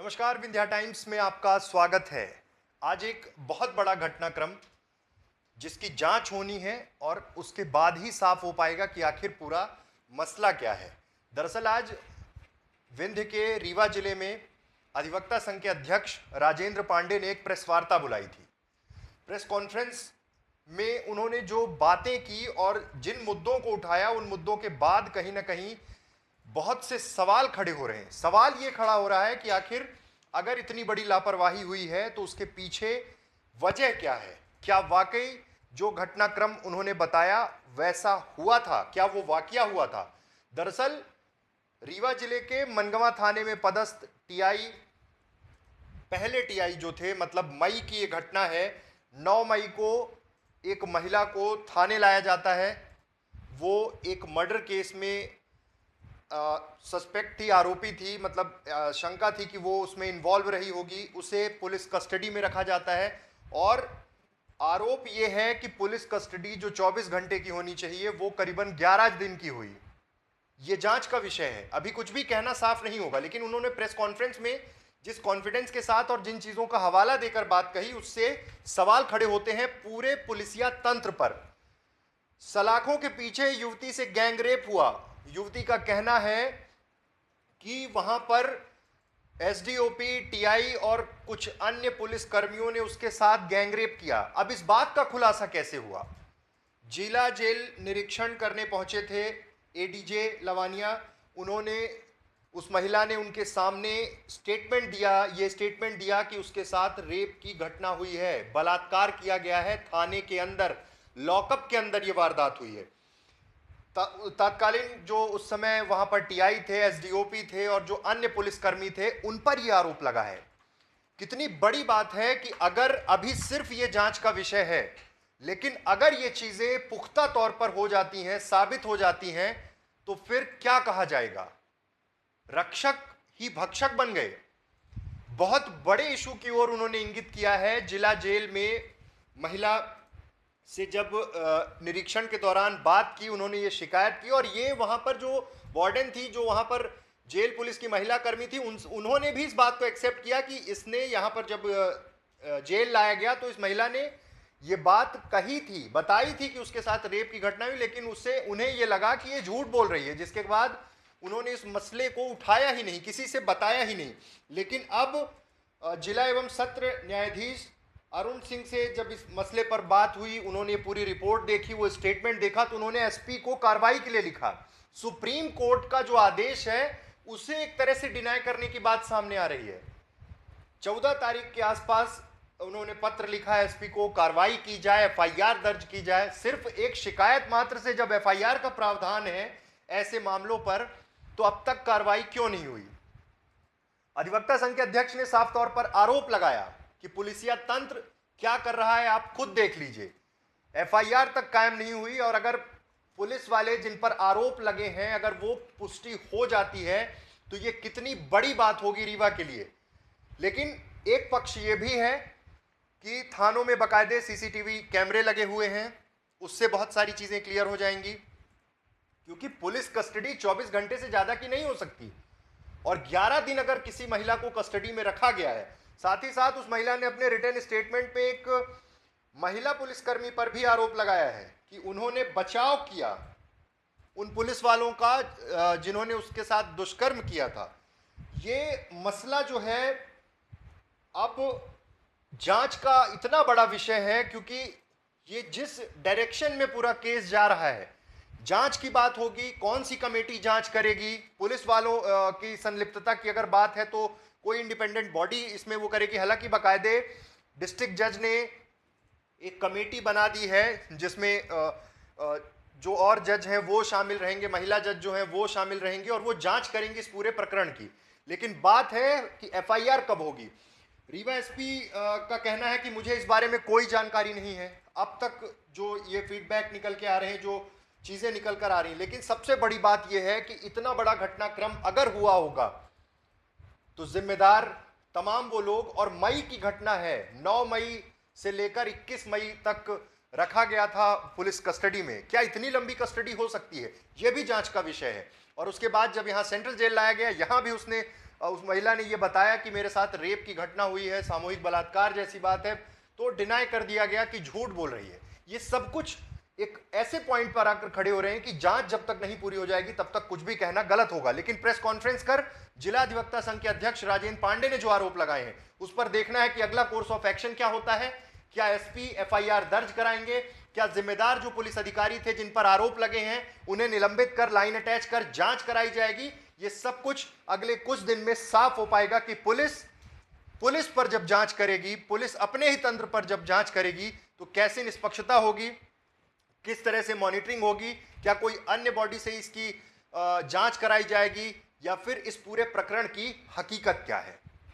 नमस्कार, विंध्या टाइम्स में आपका स्वागत है। आज एक बहुत बड़ा घटनाक्रम जिसकी जांच होनी है और उसके बाद ही साफ हो पाएगा कि आखिर पूरा मसला क्या है। दरअसल आज विंध्य के रीवा जिले में अधिवक्ता संघ के अध्यक्ष राजेंद्र पांडे ने एक प्रेस वार्ता बुलाई थी। प्रेस कॉन्फ्रेंस में उन्होंने जो बातें की और जिन मुद्दों को उठाया, उन मुद्दों के बाद कहीं ना कहीं बहुत से सवाल खड़े हो रहे हैं। सवाल ये खड़ा हो रहा है कि आखिर अगर इतनी बड़ी लापरवाही हुई है तो उसके पीछे वजह क्या है। क्या वाकई जो घटनाक्रम उन्होंने बताया वैसा हुआ था? क्या वो वाकया हुआ था? दरअसल रीवा जिले के मनगवा थाने में पदस्थ टीआई, पहले टीआई जो थे, मतलब मई की ये घटना है। 9 मई को एक महिला को थाने लाया जाता है। वो एक मर्डर केस में सस्पेक्ट थी, आरोपी थी, मतलब शंका थी कि वो उसमें इन्वॉल्व रही होगी। उसे पुलिस कस्टडी में रखा जाता है और आरोप ये है कि पुलिस कस्टडी जो 24 घंटे की होनी चाहिए वो करीबन 11 दिन की हुई। ये जांच का विषय है, अभी कुछ भी कहना साफ नहीं होगा। लेकिन उन्होंने प्रेस कॉन्फ्रेंस में जिस कॉन्फिडेंस के साथ और जिन चीजों का हवाला देकर बात कही, उससे सवाल खड़े होते हैं पूरे पुलिसिया तंत्र पर। सलाखों के पीछे युवती से गैंगरेप हुआ। युवती का कहना है कि वहां पर एसडीओपी, टीआई और कुछ अन्य पुलिस कर्मियों ने उसके साथ गैंगरेप किया। अब इस बात का खुलासा कैसे हुआ? जिला जेल निरीक्षण करने पहुंचे थे एडीजे लवानिया। उन्होंने, उस महिला ने उनके सामने स्टेटमेंट दिया। ये स्टेटमेंट दिया कि उसके साथ रेप की घटना हुई है, बलात्कार किया गया है, थाने के अंदर, लॉकअप के अंदर ये वारदात हुई है। तत्कालीन जो उस समय वहां पर टीआई थे, एसडीओपी थे और जो अन्य पुलिसकर्मी थे, उन पर यह आरोप लगा है। कितनी बड़ी बात है कि अगर अभी सिर्फ ये जांच का विषय है, लेकिन अगर ये चीजें पुख्ता तौर पर हो जाती हैं, साबित हो जाती हैं, तो फिर क्या कहा जाएगा? रक्षक ही भक्षक बन गए। बहुत बड़े इशू की ओर उन्होंने इंगित किया है। जिला जेल में महिला से जब निरीक्षण के दौरान बात की, उन्होंने ये शिकायत की और ये वहां पर जो वार्डन थी, जो वहां पर जेल पुलिस की महिला कर्मी थी, उन्होंने भी इस बात को एक्सेप्ट किया कि इसने यहां पर जब जेल लाया गया तो इस महिला ने ये बात कही थी, बताई थी कि उसके साथ रेप की घटना हुई, लेकिन उससे उन्हें ये लगा कि ये झूठ बोल रही है, जिसके बाद उन्होंने इस मसले को उठाया ही नहीं, किसी से बताया ही नहीं। लेकिन अब जिला एवं सत्र न्यायाधीश अरुण सिंह से जब इस मसले पर बात हुई, उन्होंने पूरी रिपोर्ट देखी, वो स्टेटमेंट देखा, तो उन्होंने एसपी को कार्रवाई के लिए लिखा। सुप्रीम कोर्ट का जो आदेश है उसे एक तरह से डिनाई करने की बात सामने आ रही है। 14 तारीख के आसपास उन्होंने पत्र लिखा एसपी को, कार्रवाई की जाए, एफआईआर दर्ज की जाए। सिर्फ एक शिकायत मात्र से जब एफआईआर का प्रावधान है ऐसे मामलों पर, तो अब तक कार्रवाई क्यों नहीं हुई? अधिवक्ता संघ के अध्यक्ष ने साफ तौर पर आरोप लगाया कि पुलिसिया तंत्र क्या कर रहा है, आप खुद देख लीजिए। एफआईआर तक कायम नहीं हुई और अगर पुलिस वाले जिन पर आरोप लगे हैं, अगर वो पुष्टि हो जाती है तो ये कितनी बड़ी बात होगी रीवा के लिए। लेकिन एक पक्ष ये भी है कि थानों में बाकायदे सीसीटीवी कैमरे लगे हुए हैं, उससे बहुत सारी चीजें क्लियर हो जाएंगी, क्योंकि पुलिस कस्टडी 24 घंटे से ज्यादा की नहीं हो सकती। और 11 दिन अगर किसी महिला को कस्टडी में रखा गया है, साथ ही साथ उस महिला ने अपने रिटर्न स्टेटमेंट पे एक महिला पुलिसकर्मी पर भी आरोप लगाया है कि उन्होंने बचाव किया उन पुलिस वालों का जिन्होंने उसके साथ दुष्कर्म किया था। ये मसला जो है अब जांच का इतना बड़ा विषय है, क्योंकि ये जिस डायरेक्शन में पूरा केस जा रहा है, जांच की बात होगी, कौन सी कमेटी जांच करेगी, पुलिस वालों की संलिप्तता की अगर बात है तो कोई इंडिपेंडेंट बॉडी इसमें वो करेगी। हालांकि बाकायदे डिस्ट्रिक्ट जज ने एक कमेटी बना दी है जिसमें जो और जज हैं वो शामिल रहेंगे, महिला जज जो हैं वो शामिल रहेंगे और वो जांच करेंगे इस पूरे प्रकरण की। लेकिन बात है कि एफआईआर कब होगी। रीवा एसपी का कहना है कि मुझे इस बारे में कोई जानकारी नहीं है। अब तक जो ये फीडबैक निकल के आ रहे हैं, जो चीजें निकल कर आ रही हैं, लेकिन सबसे बड़ी बात यह है कि इतना बड़ा घटनाक्रम अगर हुआ होगा तो जिम्मेदार तमाम वो लोग, और मई की घटना है, 9 मई से लेकर 21 मई तक रखा गया था पुलिस कस्टडी में। क्या इतनी लंबी कस्टडी हो सकती है? यह भी जांच का विषय है। और उसके बाद जब यहां सेंट्रल जेल लाया गया, यहां भी उसने उस महिला ने यह बताया कि मेरे साथ रेप की घटना हुई है, सामूहिक बलात्कार जैसी बात है, तो डिनाई कर दिया गया कि झूठ बोल रही है। ये सब कुछ एक ऐसे पॉइंट पर आकर खड़े हो रहे हैं कि जांच जब तक नहीं पूरी हो जाएगी तब तक कुछ भी कहना गलत होगा। लेकिन प्रेस कॉन्फ्रेंस कर जिला अधिवक्ता संघ के अध्यक्ष राजेंद्र पांडे ने जो आरोप लगाए हैं उस पर देखना है कि अगला कोर्स ऑफ एक्शन क्या होता है। क्या एसपी एफआईआर दर्ज कराएंगे? क्या जिम्मेदार जो पुलिस अधिकारी थे जिन पर आरोप लगे हैं उन्हें निलंबित कर लाइन अटैच कर जांच कराई जाएगी? ये सब कुछ अगले कुछ दिन में साफ हो पाएगा कि पुलिस पर जब जांच करेगी, पुलिस अपने ही तंत्र पर जब जांच करेगी तो कैसे निष्पक्षता होगी, किस तरह से मॉनिटरिंग होगी, क्या कोई अन्य बॉडी से इसकी जांच कराई जाएगी, या फिर इस पूरे प्रकरण की हकीकत क्या है।